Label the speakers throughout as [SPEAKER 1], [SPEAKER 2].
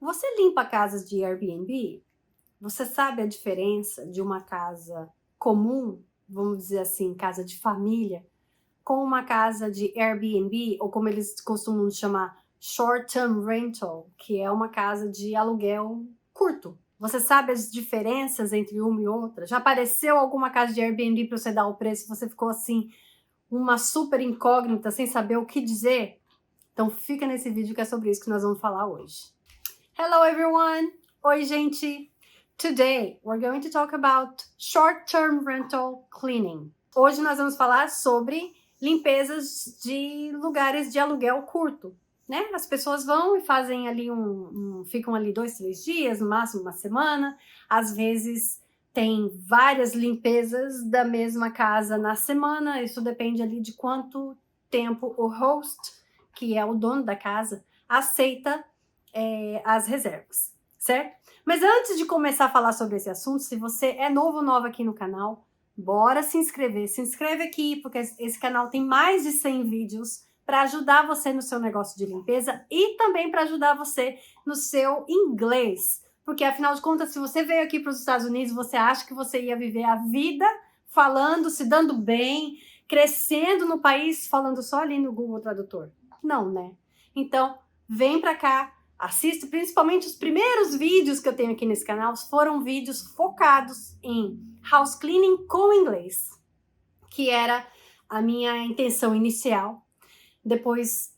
[SPEAKER 1] Você limpa casas de Airbnb? Você sabe a diferença de uma casa comum, vamos dizer assim, casa de família, com uma casa de Airbnb, ou como eles costumam chamar, short-term rental, que é uma casa de aluguel curto? Você sabe as diferenças entre uma e outra? Já apareceu alguma casa de Airbnb para você dar o preço e você ficou assim, uma super incógnita, sem saber o que dizer? Então fica nesse vídeo que é sobre isso que nós vamos falar hoje. Hello everyone! Oi gente! Today we're going to talk about short-term rental cleaning. Hoje nós vamos falar sobre limpezas de lugares de aluguel curto, né? As pessoas vão e fazem ali ficam ali 2, 3 dias, no máximo uma semana. Às vezes tem várias limpezas da mesma casa na semana. Isso depende ali de quanto tempo o host, que é o dono da casa, aceita as reservas, certo? Mas antes de começar a falar sobre esse assunto, se você é novo ou nova aqui no canal, bora se inscrever. Se inscreve aqui, porque esse canal tem mais de 100 vídeos para ajudar você no seu negócio de limpeza e também para ajudar você no seu inglês. Porque, afinal de contas, se você veio aqui para os Estados Unidos, você acha que você ia viver a vida falando, se dando bem, crescendo no país, falando só ali no Google Tradutor? Não, né? Então, vem para cá. Assista, principalmente os primeiros vídeos que eu tenho aqui nesse canal, foram vídeos focados em house cleaning com inglês, que era a minha intenção inicial. Depois,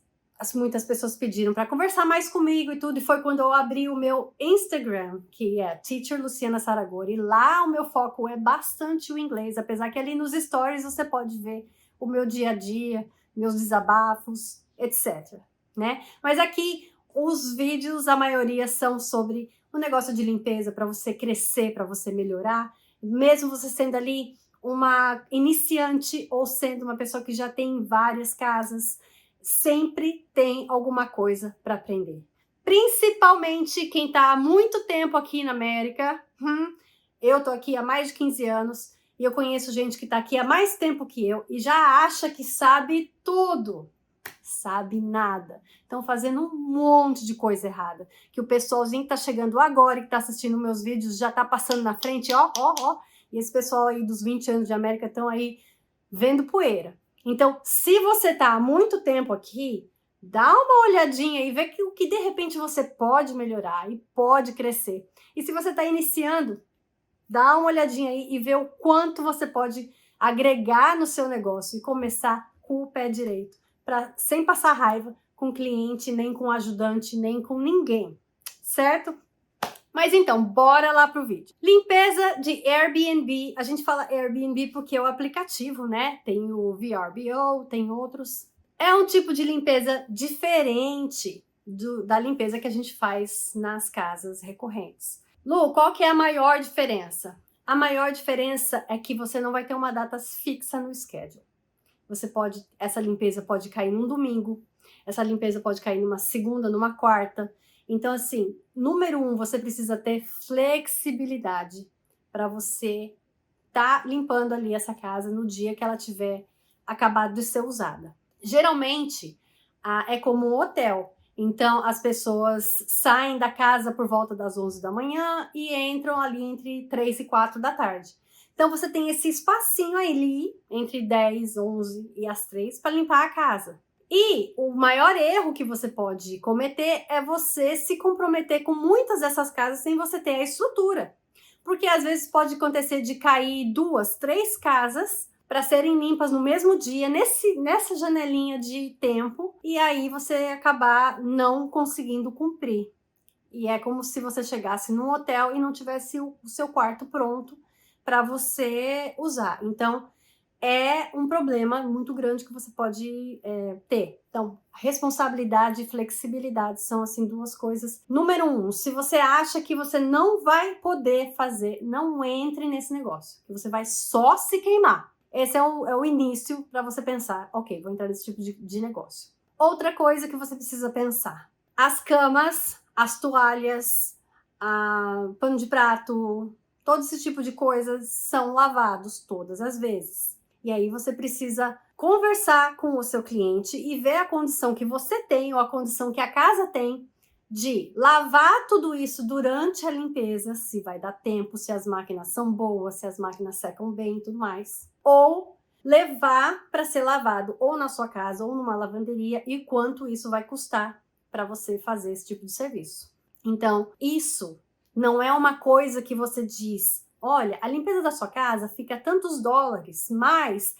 [SPEAKER 1] muitas pessoas pediram para conversar mais comigo e tudo, e foi quando eu abri o meu Instagram, que é Teacher Luciana Saragori. Lá o meu foco é bastante o inglês, apesar que ali nos stories você pode ver o meu dia a dia, meus desabafos, etc. Né? Mas aqui os vídeos, a maioria são sobre o negócio de limpeza, para você crescer, para você melhorar, mesmo você sendo ali uma iniciante ou sendo uma pessoa que já tem várias casas, sempre tem alguma coisa para aprender. Principalmente quem está há muito tempo aqui na América. Eu tô aqui há mais de 15 anos e eu conheço gente que está aqui há mais tempo que eu e já acha que sabe tudo. Sabe nada. Estão fazendo um monte de coisa errada. Que o pessoalzinho que tá chegando agora e que tá assistindo meus vídeos já tá passando na frente, ó. E esse pessoal aí dos 20 anos de América estão aí vendo poeira. Então, se você tá há muito tempo aqui, dá uma olhadinha e vê que o que de repente você pode melhorar e pode crescer. E se você tá iniciando, dá uma olhadinha aí e vê o quanto você pode agregar no seu negócio e começar com o pé direito, sem passar raiva com cliente, nem com ajudante, nem com ninguém, certo? Mas então, bora lá pro vídeo. Limpeza de Airbnb. A gente fala Airbnb porque é o aplicativo, né? Tem o VRBO, tem outros. É um tipo de limpeza diferente da limpeza que a gente faz nas casas recorrentes. Lu, qual que é a maior diferença? A maior diferença é que você não vai ter uma data fixa no schedule. Essa limpeza pode cair num domingo, essa limpeza pode cair numa segunda, numa quarta. Então, assim, número 1, você precisa ter flexibilidade para você tá limpando ali essa casa no dia que ela tiver acabado de ser usada. Geralmente, é como um hotel. Então, as pessoas saem da casa por volta das 11 da manhã e entram ali entre 3 e 4 da tarde. Então, você tem esse espacinho ali, entre 10, 11 e as 3, para limpar a casa. E o maior erro que você pode cometer é você se comprometer com muitas dessas casas sem você ter a estrutura. Porque às vezes pode acontecer de cair 2, 3 casas para serem limpas no mesmo dia, nessa janelinha de tempo, e aí você acabar não conseguindo cumprir. E é como se você chegasse num hotel e não tivesse o seu quarto pronto para você usar. Então, é um problema muito grande que você pode ter. Então, responsabilidade e flexibilidade são, assim, 2 coisas. Número 1, se você acha que você não vai poder fazer, não entre nesse negócio, que você vai só se queimar. Esse é o início para você pensar, ok, vou entrar nesse tipo de negócio. Outra coisa que você precisa pensar, as camas, as toalhas, pano de prato, todo esse tipo de coisas são lavados todas as vezes. E aí você precisa conversar com o seu cliente e ver a condição que você tem ou a condição que a casa tem de lavar tudo isso durante a limpeza, se vai dar tempo, se as máquinas são boas, se as máquinas secam bem e tudo mais, ou levar para ser lavado ou na sua casa ou numa lavanderia e quanto isso vai custar para você fazer esse tipo de serviço. Então, isso não é uma coisa que você diz, olha, a limpeza da sua casa fica tantos dólares, mas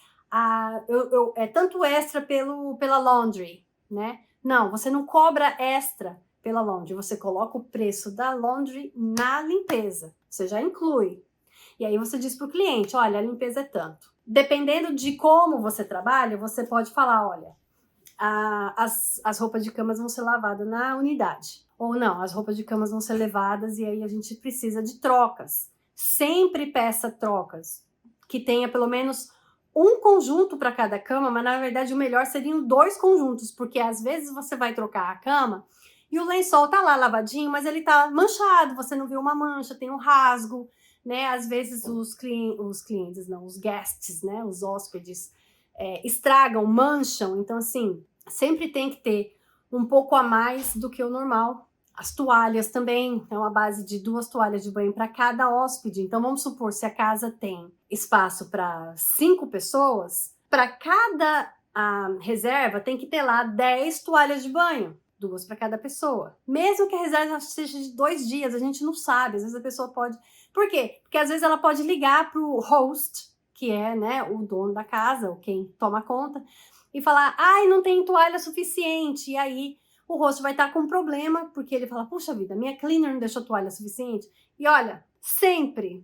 [SPEAKER 1] é tanto extra pela laundry, né? Não, você não cobra extra pela laundry, você coloca o preço da laundry na limpeza, você já inclui. E aí você diz para o cliente, olha, a limpeza é tanto. Dependendo de como você trabalha, você pode falar, olha, as roupas de cama vão ser lavadas na unidade. Ou não, as roupas de cama vão ser levadas e aí a gente precisa de trocas. Sempre peça trocas, que tenha pelo menos um conjunto para cada cama, mas na verdade o melhor seriam 2 conjuntos, porque às vezes você vai trocar a cama e o lençol tá lá lavadinho, mas ele tá manchado, você não viu uma mancha, tem um rasgo, né? Às vezes os clientes, não, os guests, né? Os hóspedes estragam, mancham, então assim, sempre tem que ter um pouco a mais do que o normal. As toalhas também, é uma base de 2 toalhas de banho para cada hóspede. Então vamos supor, se a casa tem espaço para 5 pessoas, para cada reserva tem que ter lá 10 toalhas de banho, 2 para cada pessoa. Mesmo que a reserva seja de 2 dias, a gente não sabe, às vezes a pessoa pode... Por quê? Porque às vezes ela pode ligar para o host, que é, né, o dono da casa, ou quem toma conta, e falar, ai, não tem toalha suficiente, e aí o host vai estar com um problema, porque ele fala, puxa vida, minha cleaner não deixou toalha suficiente. E olha, sempre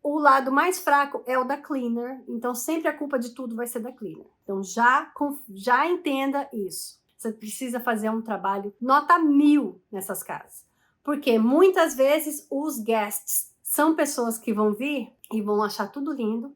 [SPEAKER 1] o lado mais fraco é o da cleaner, então sempre a culpa de tudo vai ser da cleaner. Então já entenda isso. Você precisa fazer um trabalho nota 1000 nessas casas. Porque muitas vezes os guests são pessoas que vão vir e vão achar tudo lindo.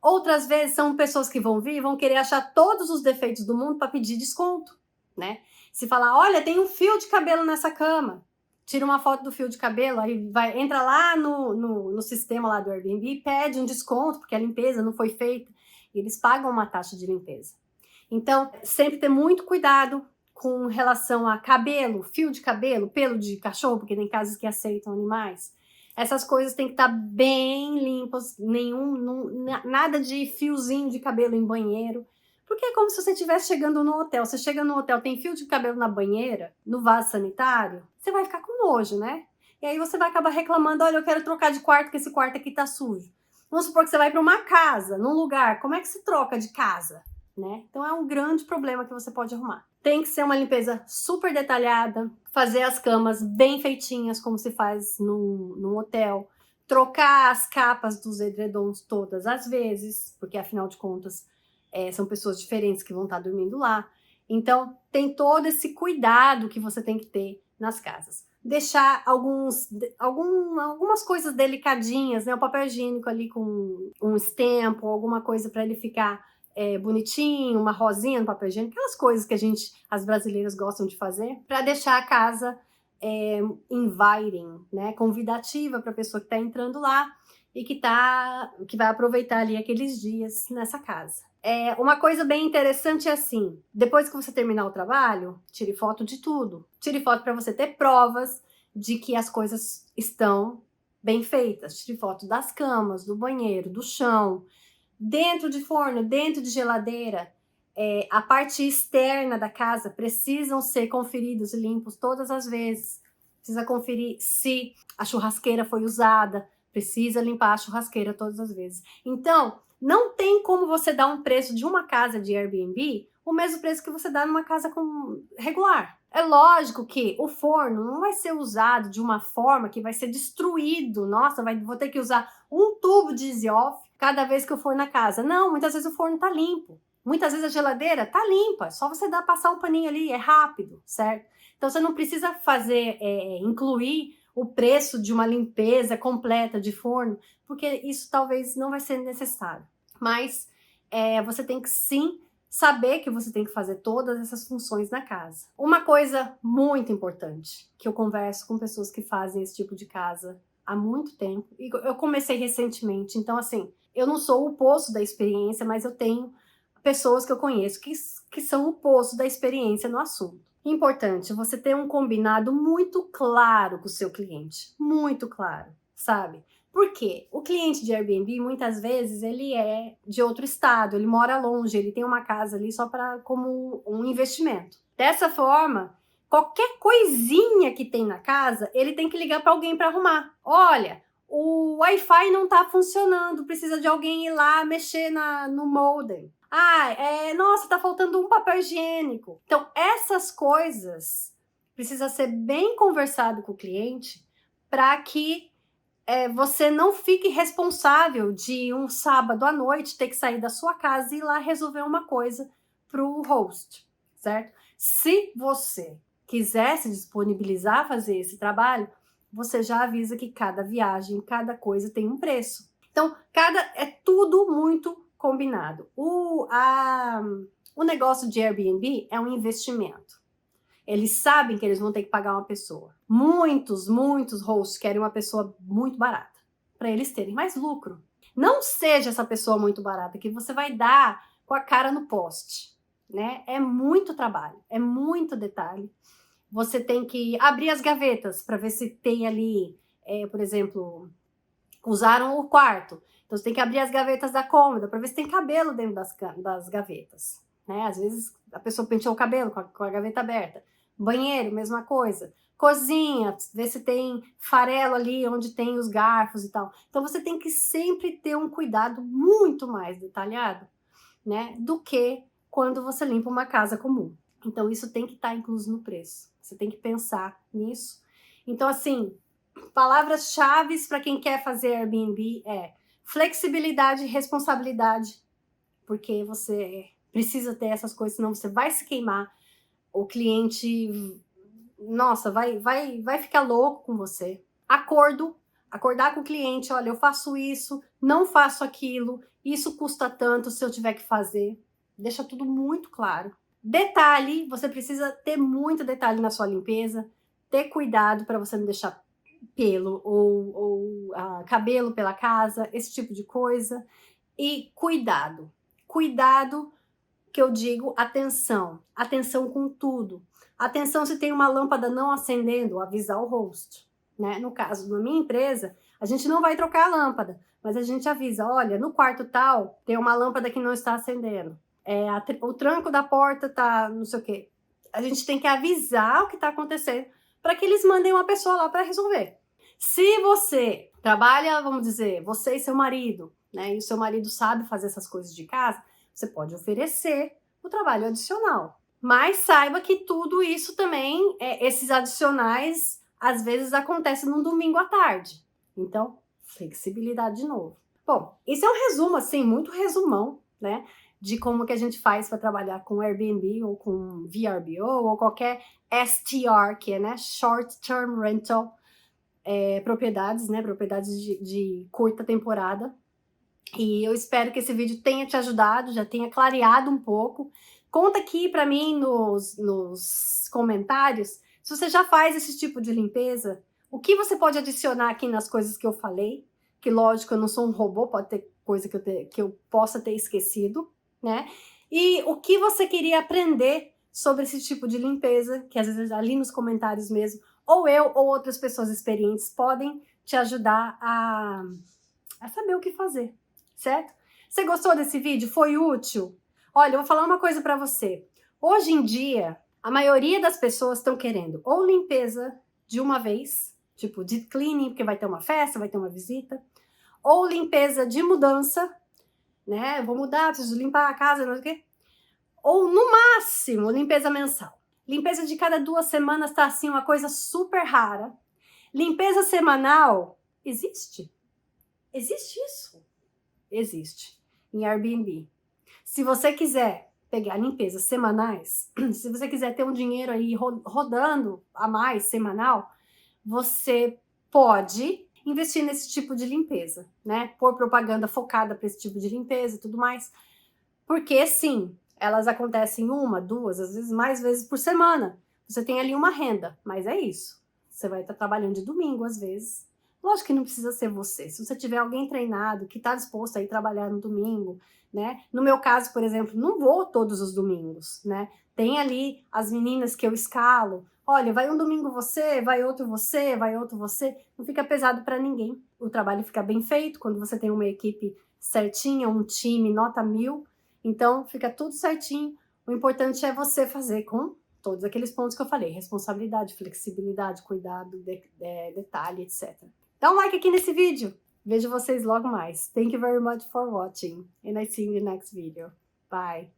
[SPEAKER 1] Outras vezes são pessoas que vão vir e vão querer achar todos os defeitos do mundo para pedir desconto, né? Se falar, olha, tem um fio de cabelo nessa cama, tira uma foto do fio de cabelo, aí entra lá no sistema lá do Airbnb e pede um desconto, porque a limpeza não foi feita, e eles pagam uma taxa de limpeza. Então, sempre ter muito cuidado com relação a cabelo, fio de cabelo, pelo de cachorro, porque tem casas que aceitam animais. Essas coisas têm que estar bem limpas, nada de fiozinho de cabelo em banheiro, porque é como se você estivesse chegando no hotel. Você chega no hotel, tem fio de cabelo na banheira, no vaso sanitário, você vai ficar com nojo, né? E aí você vai acabar reclamando, olha, eu quero trocar de quarto, porque esse quarto aqui tá sujo. Vamos supor que você vai para uma casa, num lugar, como é que se troca de casa? Né? Então é um grande problema que você pode arrumar. Tem que ser uma limpeza super detalhada, fazer as camas bem feitinhas, como se faz num hotel, trocar as capas dos edredons todas as vezes, porque afinal de contas são pessoas diferentes que vão estar dormindo lá. Então tem todo esse cuidado que você tem que ter nas casas. Deixar algumas coisas delicadinhas, né? O papel higiênico ali com um stampo, alguma coisa para ele ficar bonitinho, uma rosinha no papel higiênico, aquelas coisas que as brasileiras gostam de fazer, para deixar a casa inviting, né, convidativa para a pessoa que está entrando lá e que vai aproveitar ali aqueles dias nessa casa. Uma coisa bem interessante é assim, depois que você terminar o trabalho, tire foto de tudo. Tire foto para você ter provas de que as coisas estão bem feitas. Tire foto das camas, do banheiro, do chão, dentro de forno, dentro de geladeira, a parte externa da casa precisam ser conferidos e limpos todas as vezes. Precisa conferir se a churrasqueira foi usada, precisa limpar a churrasqueira todas as vezes. Então, não tem como você dar um preço de uma casa de Airbnb o mesmo preço que você dá numa casa regular. É lógico que o forno não vai ser usado de uma forma que vai ser destruído. Nossa, vou ter que usar um tubo de easy-off cada vez que eu for na casa. Não, muitas vezes o forno tá limpo. Muitas vezes a geladeira tá limpa. Só você passar um paninho ali, é rápido, certo? Então você não precisa incluir o preço de uma limpeza completa de forno, porque isso talvez não vai ser necessário. Mas você tem que sim saber que você tem que fazer todas essas funções na casa. Uma coisa muito importante, que eu converso com pessoas que fazem esse tipo de casa há muito tempo, e eu comecei recentemente, então assim, eu não sou o poço da experiência, mas eu tenho pessoas que eu conheço que são o poço da experiência no assunto. importante você ter um combinado muito claro com o seu cliente, muito claro, sabe? Por quê? O cliente de Airbnb, muitas vezes, ele é de outro estado, ele mora longe, ele tem uma casa ali só para como um investimento. Dessa forma, qualquer coisinha que tem na casa, ele tem que ligar para alguém para arrumar. Olha, o Wi-Fi não está funcionando, precisa de alguém ir lá mexer no modem. Nossa, tá faltando um papel higiênico. Então, essas coisas precisa ser bem conversado com o cliente para que você não fique responsável de um sábado à noite ter que sair da sua casa e ir lá resolver uma coisa para o host, certo? Se você quiser se disponibilizar a fazer esse trabalho, você já avisa que cada viagem, cada coisa tem um preço. Então, é tudo muito combinado. O negócio de Airbnb é um investimento. Eles sabem que eles vão ter que pagar uma pessoa. Muitos hosts querem uma pessoa muito barata, para eles terem mais lucro. Não seja essa pessoa muito barata que você vai dar com a cara no poste, né? É muito trabalho, é muito detalhe. Você tem que abrir as gavetas para ver se tem ali, por exemplo, usaram o quarto. Então você tem que abrir as gavetas da cômoda para ver se tem cabelo dentro das gavetas, né? Às vezes a pessoa penteou o cabelo com a gaveta aberta. Banheiro, mesma coisa. Cozinha, ver se tem farelo ali onde tem os garfos e tal. Então você tem que sempre ter um cuidado muito mais detalhado, né, do que quando você limpa uma casa comum. Então isso tem que estar incluso no preço. Você tem que pensar nisso. Então, assim, palavras-chave para quem quer fazer Airbnb é flexibilidade e responsabilidade, porque você precisa ter essas coisas, senão você vai se queimar. O cliente, nossa, vai ficar louco com você. Acordar com o cliente, olha, eu faço isso, não faço aquilo, isso custa tanto se eu tiver que fazer. Deixa tudo muito claro. Detalhe, você precisa ter muito detalhe na sua limpeza, ter cuidado para você não deixar pelo ou cabelo pela casa, esse tipo de coisa. E cuidado que eu digo atenção com tudo. Atenção se tem uma lâmpada não acendendo, avisar o host, né? No caso da minha empresa, a gente não vai trocar a lâmpada, mas a gente avisa, olha, no quarto tal tem uma lâmpada que não está acendendo, o tranco da porta tá não sei o quê. A gente tem que avisar o que está acontecendo para que eles mandem uma pessoa lá para resolver. Se você trabalha, vamos dizer, você e seu marido, né? E o seu marido sabe fazer essas coisas de casa, você pode oferecer o trabalho adicional. Mas saiba que tudo isso também, esses adicionais, às vezes acontecem num domingo à tarde. Então, flexibilidade de novo. Bom, esse é um resumo, assim, muito resumão, né? De como que a gente faz para trabalhar com Airbnb ou com VRBO ou qualquer STR, que é, né, Short Term Rental, propriedades, né? Propriedades de curta temporada. E eu espero que esse vídeo tenha te ajudado, já tenha clareado um pouco. Conta aqui para mim nos comentários se você já faz esse tipo de limpeza, o que você pode adicionar aqui nas coisas que eu falei, que lógico, eu não sou um robô, pode ter coisa que eu possa ter esquecido, né? E o que você queria aprender sobre esse tipo de limpeza, que às vezes ali nos comentários mesmo, ou eu ou outras pessoas experientes podem te ajudar a saber o que fazer, certo? Você gostou desse vídeo? Foi útil? Olha, eu vou falar uma coisa para você. Hoje em dia, a maioria das pessoas estão querendo ou limpeza de uma vez, tipo deep cleaning, porque vai ter uma festa, vai ter uma visita, ou limpeza de mudança, né? Eu vou mudar, preciso limpar a casa, não sei o quê. Ou, no máximo, limpeza mensal. Limpeza de cada 2 semanas tá assim, uma coisa super rara. Limpeza semanal, existe? Existe isso? Existe. Em Airbnb. Se você quiser pegar limpezas semanais, se você quiser ter um dinheiro aí rodando a mais semanal, você pode investir nesse tipo de limpeza, né? Pôr propaganda focada para esse tipo de limpeza e tudo mais. Porque, sim, elas acontecem 1, 2, às vezes mais vezes por semana. Você tem ali uma renda, mas é isso. Você vai estar trabalhando de domingo, às vezes, Lógico que não precisa ser você. Se você tiver alguém treinado que está disposto a ir trabalhar no domingo, né? No meu caso, por exemplo, não vou todos os domingos, né? Tem ali as meninas que eu escalo. Olha, vai um domingo você, vai outro você, vai outro você. Não fica pesado para ninguém. O trabalho fica bem feito quando você tem uma equipe certinha, um time nota 1000. Então, fica tudo certinho. O importante é você fazer com todos aqueles pontos que eu falei. Responsabilidade, flexibilidade, cuidado, detalhe, etc. Dá um like aqui nesse vídeo. Vejo vocês logo mais. Thank you very much for watching. And I see you in the next video. Bye.